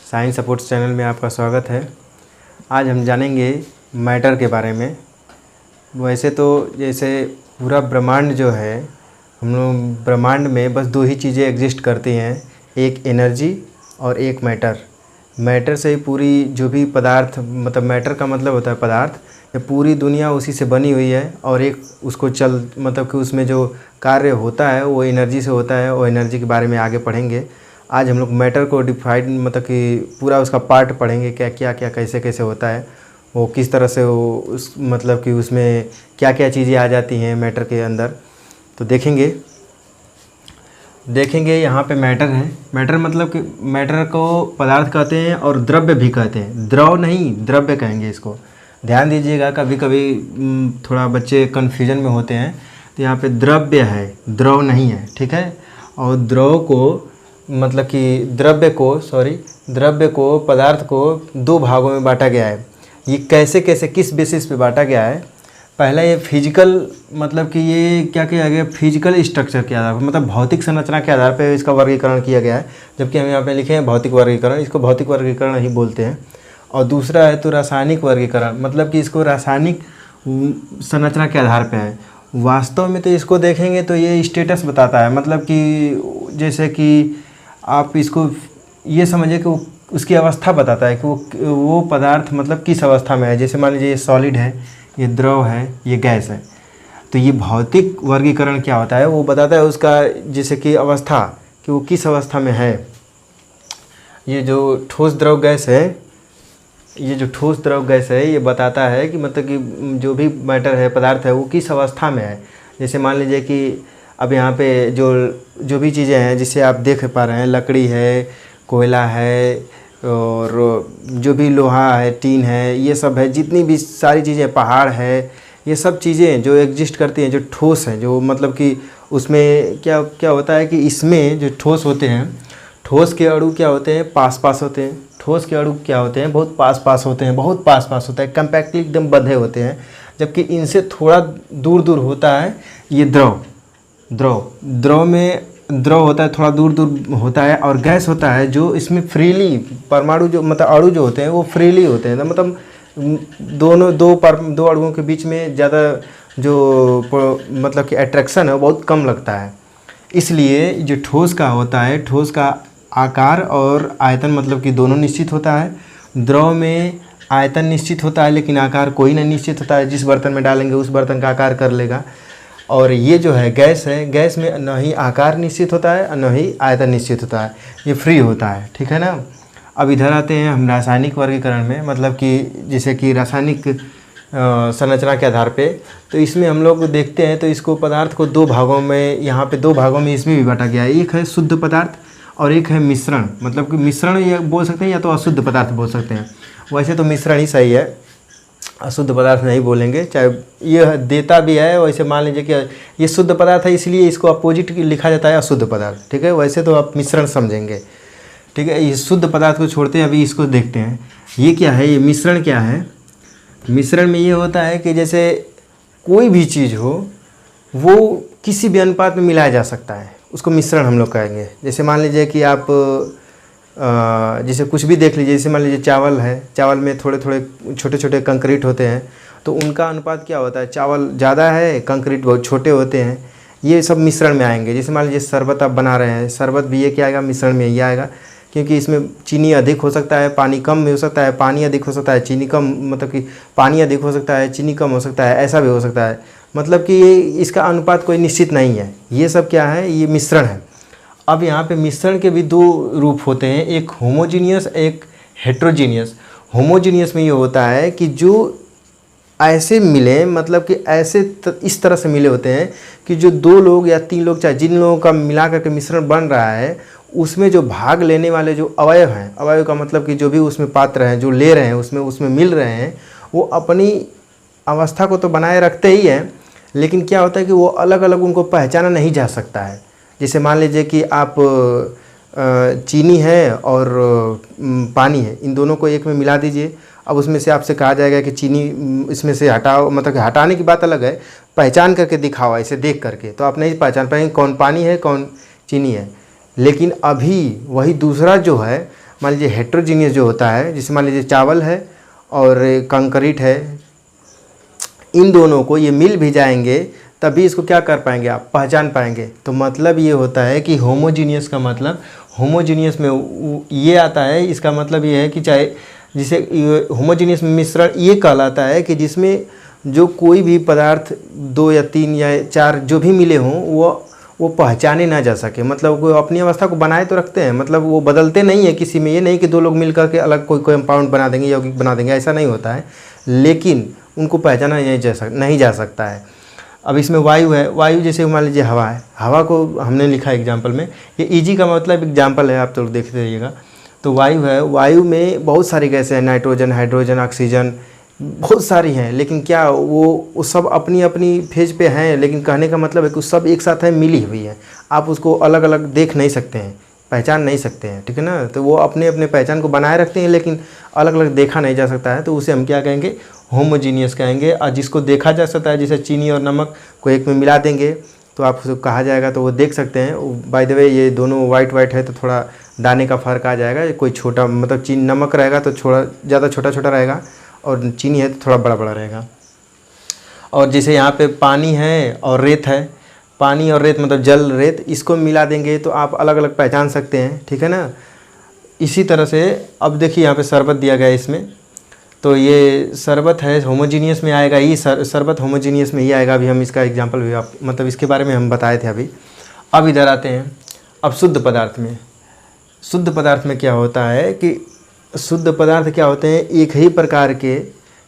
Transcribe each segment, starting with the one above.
Science supports channel में आपका स्वागत है। आज हम जानेंगे मैटर के बारे में। वैसे तो जैसे पूरा ब्रह्मांड जो है, हम लोग ब्रह्मांड में बस दो ही चीज़ें एग्जिस्ट करती हैं, एक एनर्जी और एक मैटर। मैटर से ही पूरी जो भी पदार्थ, मतलब मैटर का मतलब होता है पदार्थ, ये पूरी दुनिया उसी से बनी हुई है। और एक उसको मतलब कि उसमें जो कार्य होता है वो एनर्जी से होता है, और एनर्जी के बारे में आगे पढ़ेंगे। आज हम लोग मैटर को डिफाइड, मतलब कि पूरा उसका पार्ट पढ़ेंगे, क्या क्या क्या कैसे कैसे होता है, वो किस तरह से वो उस मतलब कि उसमें क्या क्या चीज़ें आ जाती हैं मैटर के अंदर। तो देखेंगे यहाँ पे मैटर है। मैटर मतलब कि मैटर को पदार्थ कहते हैं और द्रव्य भी कहते हैं। द्रव नहीं, द्रव्य कहेंगे इसको। ध्यान दीजिएगा, कभी कभी थोड़ा बच्चे कन्फ्यूजन में होते हैं। तो यहाँ पे द्रव्य है, द्रव नहीं है, ठीक है। और द्रव को मतलब कि द्रव्य को, पदार्थ को दो भागों में बांटा गया है। ये कैसे कैसे किस बेसिस पे बांटा गया है? पहला ये फिजिकल, मतलब कि ये क्या किया गया, फिजिकल स्ट्रक्चर के आधार पर, मतलब भौतिक संरचना के आधार पर इसका वर्गीकरण किया गया है। जबकि हम यहाँ पे लिखे हैं भौतिक वर्गीकरण, इसको भौतिक वर्गीकरण ही बोलते हैं। और दूसरा है तो रासायनिक वर्गीकरण, मतलब कि इसको रासायनिक संरचना के आधार पर है। वास्तव में तो इसको देखेंगे तो ये स्टेटस बताता है, मतलब कि जैसे कि आप इसको ये समझिए कि उसकी अवस्था बताता है कि वो पदार्थ मतलब किस अवस्था में है। जैसे मान लीजिए ये सॉलिड है, ये द्रव है, ये गैस है। तो ये भौतिक वर्गीकरण क्या होता है, वो बताता है उसका जैसे कि अवस्था, कि वो किस अवस्था में है। ये जो ठोस द्रव गैस है, ये बताता है कि मतलब कि जो भी मैटर है, पदार्थ है, वो किस अवस्था में है। जैसे मान लीजिए कि अब यहाँ पे जो भी चीज़ें हैं जिसे आप देख पा रहे हैं, लकड़ी है, कोयला है, और जो भी लोहा है, टीन है, ये सब है, जितनी भी सारी चीज़ें, पहाड़ है, ये सब चीज़ें जो एग्जिस्ट करती हैं, जो ठोस हैं, जो मतलब कि उसमें क्या क्या होता है कि इसमें जो ठोस होते हैं, ठोस के अणु क्या होते हैं, पास पास होते हैं। ठोस के अणु क्या होते हैं, बहुत पास पास होते हैं, बहुत पास पास होता है, कंपैक्टली एकदम बंधे होते हैं। जबकि इनसे थोड़ा दूर दूर होता है ये द्रव में द्रव होता है, थोड़ा दूर दूर होता है। और गैस होता है जो इसमें फ्रीली, परमाणु जो मतलब अणु जो होते हैं वो फ्रीली होते हैं। मतलब दो अणुओं के बीच में ज़्यादा जो मतलब कि अट्रैक्शन है वो बहुत कम लगता है। इसलिए जो ठोस का होता है, ठोस का आकार और आयतन मतलब कि दोनों निश्चित होता है। द्रव में आयतन निश्चित होता है लेकिन आकार कोई नहीं निश्चित होता है। जिस बर्तन में डालेंगे उस बर्तन का आकार कर लेगा। और ये जो है गैस है, गैस में न ही आकार निश्चित होता है और न ही आयतन निश्चित होता है, ये फ्री होता है, ठीक है ना। अब इधर आते हैं हम रासायनिक वर्गीकरण में, मतलब कि जैसे कि रासायनिक संरचना के आधार पे। तो इसमें हम लोग देखते हैं तो इसको पदार्थ को दो भागों में, यहाँ पे दो भागों में इसमें भी बांटा गया है। एक है शुद्ध पदार्थ और एक है मिश्रण, मतलब कि मिश्रण ये बोल सकते हैं या तो अशुद्ध पदार्थ बोल सकते हैं। वैसे तो मिश्रण ही सही है, अशुद्ध पदार्थ नहीं बोलेंगे, चाहे ये देता भी है। वैसे मान लीजिए कि ये शुद्ध पदार्थ है, इसलिए इसको अपोजिट लिखा जाता है अशुद्ध पदार्थ, ठीक है। वैसे तो आप मिश्रण समझेंगे, ठीक है। ये शुद्ध पदार्थ को छोड़ते हैं, अभी इसको देखते हैं। ये क्या है, ये मिश्रण क्या है। मिश्रण में ये होता है कि जैसे कोई भी चीज़ हो वो किसी भी अनुपात में मिलाया जा सकता है, उसको मिश्रण हम लोग कहेंगे। जैसे मान लीजिए कि आप जैसे कुछ भी देख लीजिए, जैसे मान लीजिए चावल है, चावल में थोड़े थोड़े छोटे छोटे कंक्रीट होते हैं, तो उनका अनुपात क्या होता है, चावल ज़्यादा है, कंक्रीट बहुत छोटे होते हैं। ये सब मिश्रण में आएंगे। जैसे मान लीजिए शरबत आप बना रहे हैं, शरबत भी ये क्या आएगा, मिश्रण में ये आएगा। क्योंकि इसमें चीनी अधिक हो सकता है, पानी कम भी हो सकता है, पानी अधिक हो सकता है, चीनी कम, मतलब कि पानी अधिक हो सकता है, चीनी कम हो सकता है, ऐसा भी हो सकता है। मतलब कि ये इसका अनुपात कोई निश्चित नहीं है। ये सब क्या है, ये मिश्रण है। अब यहाँ पे मिश्रण के भी दो रूप होते हैं, एक होमोजीनियस, एक हेट्रोजीनियस। होमोजीनियस में ये होता है कि जो ऐसे मिले, मतलब कि ऐसे इस तरह से मिले होते हैं कि जो दो लोग या तीन लोग, चाहे जिन लोगों का मिला करके मिश्रण बन रहा है, उसमें जो भाग लेने वाले जो अवयव हैं, अवयव का मतलब कि जो भी उसमें पात्र हैं, जो ले रहे हैं, उसमें मिल रहे हैं, वो अपनी अवस्था को तो बनाए रखते ही हैं, लेकिन क्या होता है कि वो अलग अलग उनको पहचाना नहीं जा सकता है। जैसे मान लीजिए कि आप चीनी है और पानी है, इन दोनों को एक में मिला दीजिए। अब उसमें से आपसे कहा जाएगा कि चीनी इसमें से हटाओ, मतलब कि हटाने की बात अलग है, पहचान करके दिखाओ ऐसे देख करके, तो आप नहीं पहचान पाएंगे कौन पानी है कौन चीनी है। लेकिन अभी वही दूसरा जो है, मान लीजिए हेट्रोजीनियस जो होता है, जैसे मान लीजिए चावल है और कंक्रीट है, इन दोनों को ये मिल भी जाएंगे तभी इसको क्या कर पाएंगे, आप पहचान पाएंगे। तो मतलब ये होता है कि होमोजीनियस का मतलब, होमोजीनियस में ये आता है, इसका मतलब ये है कि चाहे जिसे होमोजीनियस मिश्रण ये कहलाता है कि जिसमें जो कोई भी पदार्थ 2 या 3 या 4 जो भी मिले हों वो पहचाने ना जा सके। मतलब वो अपनी अवस्था को बनाए तो रखते हैं, मतलब वो बदलते नहीं है किसी में। ये नहीं कि 2 लोग मिल करके अलग कोई कंपाउंड बना देंगे, यौगिक बना देंगे, ऐसा नहीं होता है, लेकिन उनको पहचाना नहीं जा सकता है। अब इसमें वायु है, वायु जैसे मान लीजिए हवा है, हवा को हमने लिखा एग्जाम्पल में, ये ईजी का मतलब एग्जाम्पल है, आप तो देखते रहिएगा। तो वायु है, वायु में बहुत सारी गैसें हैं, नाइट्रोजन, हाइड्रोजन, ऑक्सीजन, बहुत सारी हैं, लेकिन क्या वो सब अपनी अपनी फेज पे हैं, लेकिन कहने का मतलब है कि सब एक साथ है, मिली हुई है। आप उसको अलग अलग देख नहीं सकते हैं, पहचान नहीं सकते हैं, ठीक है ना। तो वो अपने अपने पहचान को बनाए रखते हैं, लेकिन अलग अलग देखा नहीं जा सकता है, तो उसे हम क्या कहेंगे, होमोजीनियस कहेंगे। और जिसको देखा जा सकता है, जैसे चीनी और नमक को एक में मिला देंगे तो आप उसको कहा जाएगा, तो वो देख सकते हैं। बाय द वे ये दोनों वाइट वाइट है तो थोड़ा दाने का फ़र्क आ जाएगा, कोई छोटा मतलब चीनी नमक रहेगा तो थोड़ा ज़्यादा छोटा छोटा रहेगा, और चीनी है तो थोड़ा बड़ा बड़ा रहेगा। और जैसे यहाँ पे पानी है और रेत है, पानी और रेत मतलब जल रेत, इसको मिला देंगे तो आप अलग अलग पहचान सकते हैं, ठीक है ना। इसी तरह से अब देखिए यहाँ पे शरबत दिया गया है इसमें, तो ये शरबत है, होमोजीनियस में आएगा, ये शरबत होमोजीनियस में ही आएगा। अभी हम इसका एग्जांपल भी आप मतलब इसके बारे में हम बताए थे अभी। अब इधर आते हैं, अब शुद्ध पदार्थ में। शुद्ध पदार्थ में क्या होता है कि शुद्ध पदार्थ क्या होते हैं, एक ही प्रकार के,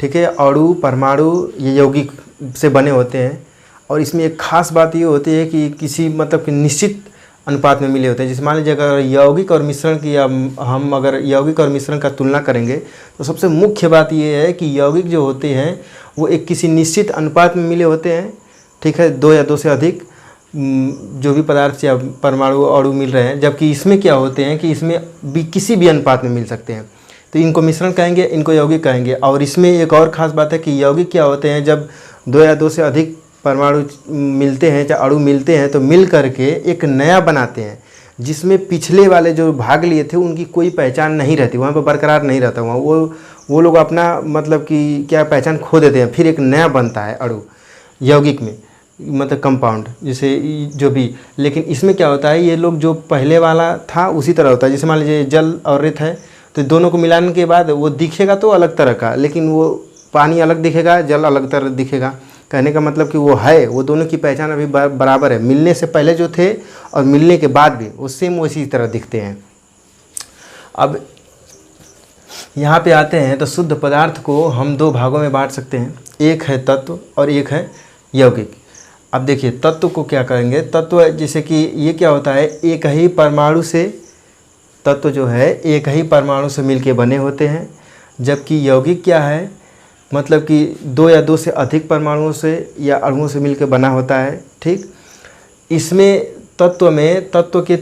ठीक है, अणु परमाणु ये यौगिक से बने होते हैं। और इसमें एक खास बात ये होती है कि किसी मतलब कि निश्चित अनुपात में मिले होते हैं। जैसे मान लीजिए अगर यौगिक और मिश्रण की हम अगर यौगिक और मिश्रण का तुलना करेंगे तो सबसे मुख्य बात ये है कि यौगिक जो होते हैं वो एक किसी निश्चित अनुपात में मिले होते हैं, ठीक है, 2 या 2 से अधिक जो भी पदार्थ या परमाणु अणु मिल रहे हैं। जबकि इसमें क्या होते हैं कि इसमें भी किसी भी अनुपात में मिल सकते हैं, तो इनको मिश्रण कहेंगे, इनको यौगिक कहेंगे। और इसमें एक और ख़ास बात है कि यौगिक क्या होते हैं, जब 2 या 2 से अधिक परमाणु मिलते हैं या अणु मिलते हैं तो मिल करके एक नया बनाते हैं, जिसमें पिछले वाले जो भाग लिए थे उनकी कोई पहचान नहीं रहती, वहाँ पर बरकरार नहीं रहता। वहाँ वो लोग अपना मतलब कि क्या पहचान खो देते हैं, फिर एक नया बनता है अणु यौगिक में, मतलब कंपाउंड जैसे जो भी। लेकिन इसमें क्या होता है, ये लोग जो पहले वाला था उसी तरह होता है। जैसे मान लीजिए जल और रेत है, तो दोनों को मिलाने के बाद वो दिखेगा तो अलग तरह का, लेकिन वो पानी अलग दिखेगा, जल अलग तरह दिखेगा। कहने का मतलब कि वो है, वो दोनों की पहचान अभी बराबर है। मिलने से पहले जो थे और मिलने के बाद भी वो सेम उसी तरह दिखते हैं। अब यहाँ पे आते हैं तो शुद्ध पदार्थ को हम 2 भागों में बांट सकते हैं, एक है तत्व और एक है यौगिक। अब देखिए तत्व को क्या करेंगे, तत्व जैसे कि ये क्या होता है, एक ही परमाणु से, तत्व जो है एक ही परमाणु से मिलके बने होते हैं। जबकि यौगिक क्या है, मतलब कि 2 या 2 से अधिक परमाणुओं से या अणुओं से मिलकर बना होता है, ठीक। इसमें तत्व में तत्व के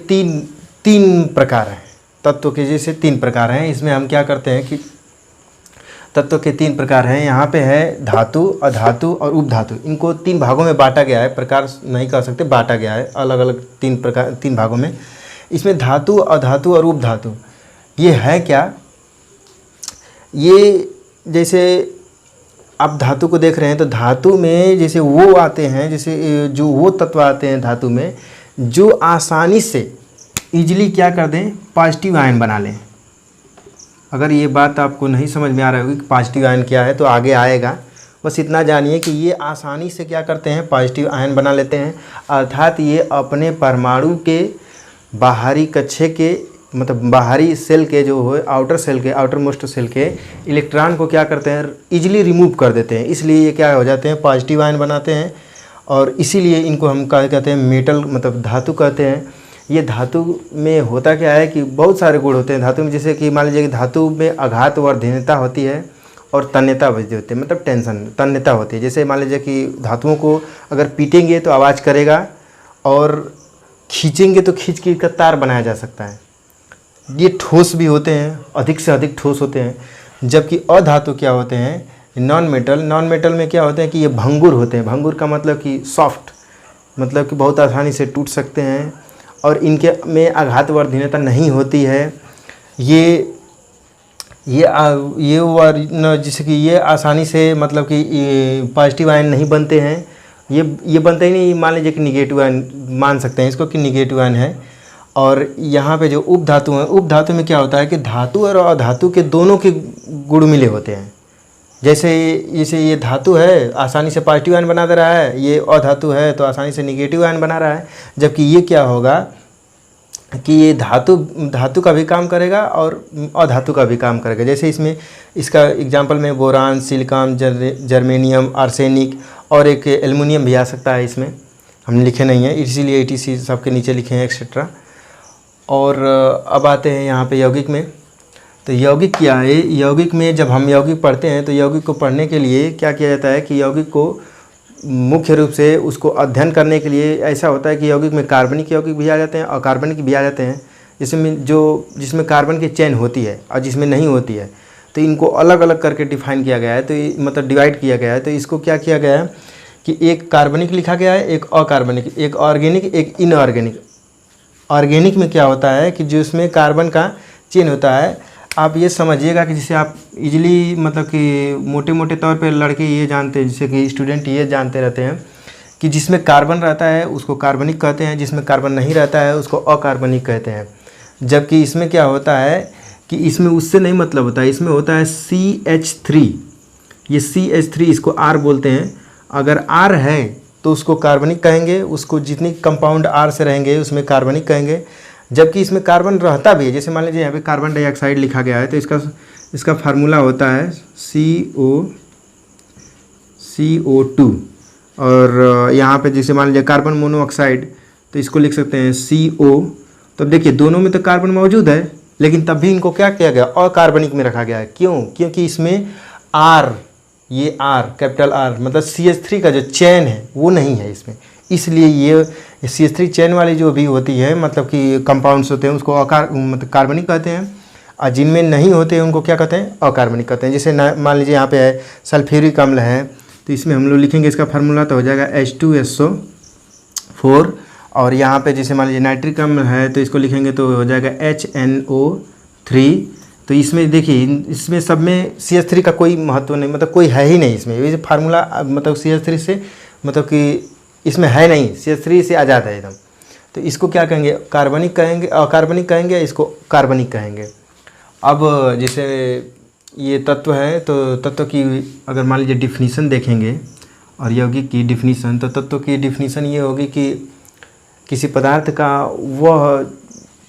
तीन प्रकार हैं, तत्व के जैसे 3 प्रकार हैं। इसमें हम क्या करते हैं कि तत्व के 3 प्रकार हैं। यहाँ पे है धातु, अधातु और उपधातु। इनको 3 भागों में बांटा गया है, प्रकार नहीं कह सकते, बांटा गया है अलग अलग 3 भागों में। इसमें धातु, अधातु और उपधातु ये है क्या, ये जैसे आप धातु को देख रहे हैं तो धातु में जैसे वो आते हैं, जैसे जो वो तत्व आते हैं धातु में जो आसानी से इजीली क्या कर दें, पॉजिटिव आयन बना लें। अगर ये बात आपको नहीं समझ में आ रहा होगी कि पॉजिटिव आयन क्या है तो आगे आएगा, बस इतना जानिए कि ये आसानी से क्या करते हैं, पॉजिटिव आयन बना लेते हैं। अर्थात ये अपने परमाणु के बाहरी कक्षे के मतलब बाहरी सेल के जो हो, आउटर सेल के, आउटर मोस्ट सेल के इलेक्ट्रॉन को क्या करते हैं, इजीली रिमूव कर देते हैं। इसलिए ये क्या हो जाते हैं, पॉजिटिव आयन बनाते हैं। और इसीलिए इनको हम क्या कहते हैं, मेटल मतलब धातु कहते हैं। ये धातु में होता क्या है कि बहुत सारे गुण होते हैं धातु में, जैसे कि मान लीजिए कि धातु में आघात वर्धनीयता होती है और तन्यता बजती होती है, मतलब टेंशन तन्यता होती है। जैसे मान लीजिए कि धातुओं को अगर पीटेंगे तो आवाज़ करेगा और खींचेंगे तो खींच के तार बनाया जा सकता है। ये ठोस भी होते हैं, अधिक से अधिक ठोस होते हैं। जबकि अधातु क्या होते हैं, नॉन मेटल में क्या होते हैं कि ये भंगुर होते हैं। भंगुर का मतलब कि सॉफ्ट, मतलब कि बहुत आसानी से टूट सकते हैं और इनके में आघात वर्धनीयता नहीं होती है। जैसे कि ये आसानी से मतलब कि पॉजिटिव आयन नहीं बनते हैं, ये बनते ही नहीं। मान लीजिए कि निगेटिव आयन मान सकते हैं इसको कि निगेटिव आयन है। और यहाँ पे जो उपधातु हैं, उपधातु में क्या होता है कि धातु और अधातु के दोनों के गुण मिले होते हैं। जैसे ये धातु है, आसानी से पॉजिटिव आयन बना दे रहा है, ये अधातु है तो आसानी से निगेटिव आयन बना रहा है। जबकि ये क्या होगा कि ये धातु का भी काम करेगा और अधातु का भी काम करेगा। जैसे इसमें इसका एग्जांपल में बोरान, सिलिकॉन, जर्मेनियम, आर्सेनिक और एक एल्युमिनियम भी आ सकता है। इसमें हमने लिखे नहीं है, इसीलिए ETC सबके नीचे लिखे हैं एक्सेट्रा। और अब आते हैं यहाँ पे यौगिक में। तो यौगिक क्या है? यौगिक में जब हम यौगिक पढ़ते हैं तो यौगिक को पढ़ने के लिए क्या किया जाता है कि यौगिक को मुख्य रूप से उसको अध्ययन करने के लिए ऐसा होता है कि यौगिक में कार्बनिक यौगिक भी आ जाते हैं और कार्बनिक भी आ जाते हैं। जिसमें कार्बन की चेन होती है और जिसमें नहीं होती है, तो इनको अलग अलग करके डिफाइन किया गया है। तो मतलब डिवाइड किया गया है। तो इसको क्या किया गया है कि एक कार्बनिक लिखा गया है, एक अकार्बनिक, एक ऑर्गेनिक, एक इनऑर्गेनिक। ऑर्गेनिक में क्या होता है कि जो इसमें कार्बन का चेन होता है, आप ये समझिएगा कि जिसे आप इजीली मतलब कि मोटे मोटे तौर पे लड़के ये जानते हैं, जैसे कि स्टूडेंट ये जानते रहते हैं कि जिसमें कार्बन रहता है उसको कार्बनिक कहते हैं, जिसमें कार्बन नहीं रहता है उसको अकार्बनिक कहते हैं। जबकि इसमें क्या होता है कि इसमें उससे नहीं मतलब होता है, इसमें होता है CH3। ये CH3 इसको R बोलते हैं। अगर R है तो उसको कार्बनिक कहेंगे, उसको जितनी कंपाउंड R से रहेंगे उसमें कार्बनिक कहेंगे। जबकि इसमें कार्बन रहता भी है, जैसे मान लीजिए यहाँ पे कार्बन डाइऑक्साइड लिखा गया है, तो इसका फार्मूला होता है CO2। और यहाँ पे जैसे मान लीजिए कार्बन मोनोऑक्साइड, तो इसको लिख सकते हैं CO। तो देखिए दोनों में तो कार्बन मौजूद है, लेकिन तब भी इनको क्या किया गया? अकार्बनिक में रखा गया है। क्यों? क्योंकि इसमें ये R, कैपिटल R मतलब CH3 का जो चेन है वो नहीं है इसमें, इसलिए ये CH3 चेन वाली जो भी होती है मतलब कि कंपाउंड्स होते हैं उसको मतलब कार्बनिक कहते हैं, और जिनमें नहीं होते हैं उनको क्या कहते हैं? अकार्बनिक कहते हैं। जैसे मान लीजिए यहाँ पे है सल्फ्यूरिक अम्ल है, तो इसमें हम लोग लिखेंगे इसका फार्मूला तो हो जाएगा H2SO4। और यहाँ पे जैसे मान लीजिए नाइट्रिक अम्ल है तो इसको लिखेंगे तो हो जाएगा HNO3। तो इसमें देखिए इसमें सब में CH3 का कोई महत्व नहीं, मतलब कोई है ही नहीं इसमें। ये फार्मूला मतलब CH3 से मतलब कि इसमें है नहीं, CH3 से आज़ाद है एकदम। तो इसको क्या कहेंगे? कार्बनिक कहेंगे, अकार्बनिक कहेंगे, इसको कार्बनिक कहेंगे। अब जैसे ये तत्व है, तो तत्व की अगर मान लीजिए डिफिनीसन देखेंगे और यौगिक की डिफिनीसन, तो तत्व की डिफिनीसन ये होगी कि किसी पदार्थ का वह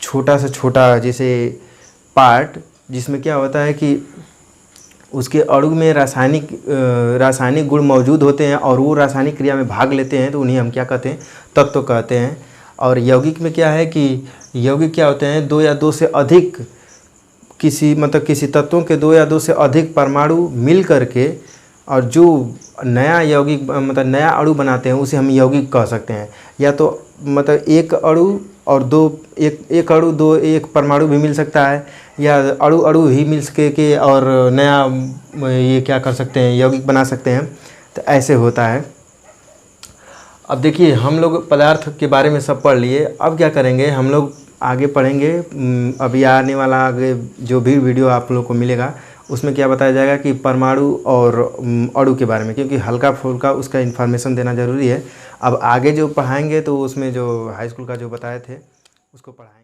छोटा से छोटा जैसे पार्ट जिसमें क्या होता है कि उसके अणु में रासायनिक गुण मौजूद होते हैं और वो रासायनिक क्रिया में भाग लेते हैं, तो उन्हें हम क्या कहते हैं? तत्व कहते हैं। और यौगिक में क्या है कि यौगिक क्या होते हैं? 2 या 2 से अधिक किसी तत्वों के 2 या 2 से अधिक परमाणु मिल करके और जो नया यौगिक मतलब नया अणु बनाते हैं उसे हम यौगिक कह सकते हैं। या तो मतलब एक अणु और एक अणु 2 एक परमाणु भी मिल सकता है, या अणु ही मिल के और नया ये क्या कर सकते हैं? यौगिक बना सकते हैं। तो ऐसे होता है। अब देखिए हम लोग पदार्थ के बारे में सब पढ़ लिए, अब क्या करेंगे? हम लोग आगे पढ़ेंगे। अभी आने वाला आगे जो भी वीडियो आप लोग को मिलेगा उसमें क्या बताया जाएगा कि परमाणु और अणु के बारे में, क्योंकि हल्का फुल्का उसका इन्फॉर्मेशन देना ज़रूरी है। अब आगे जो पढ़ाएंगे तो उसमें जो हाई स्कूल का जो बताए थे उसको पढ़ाएंगे।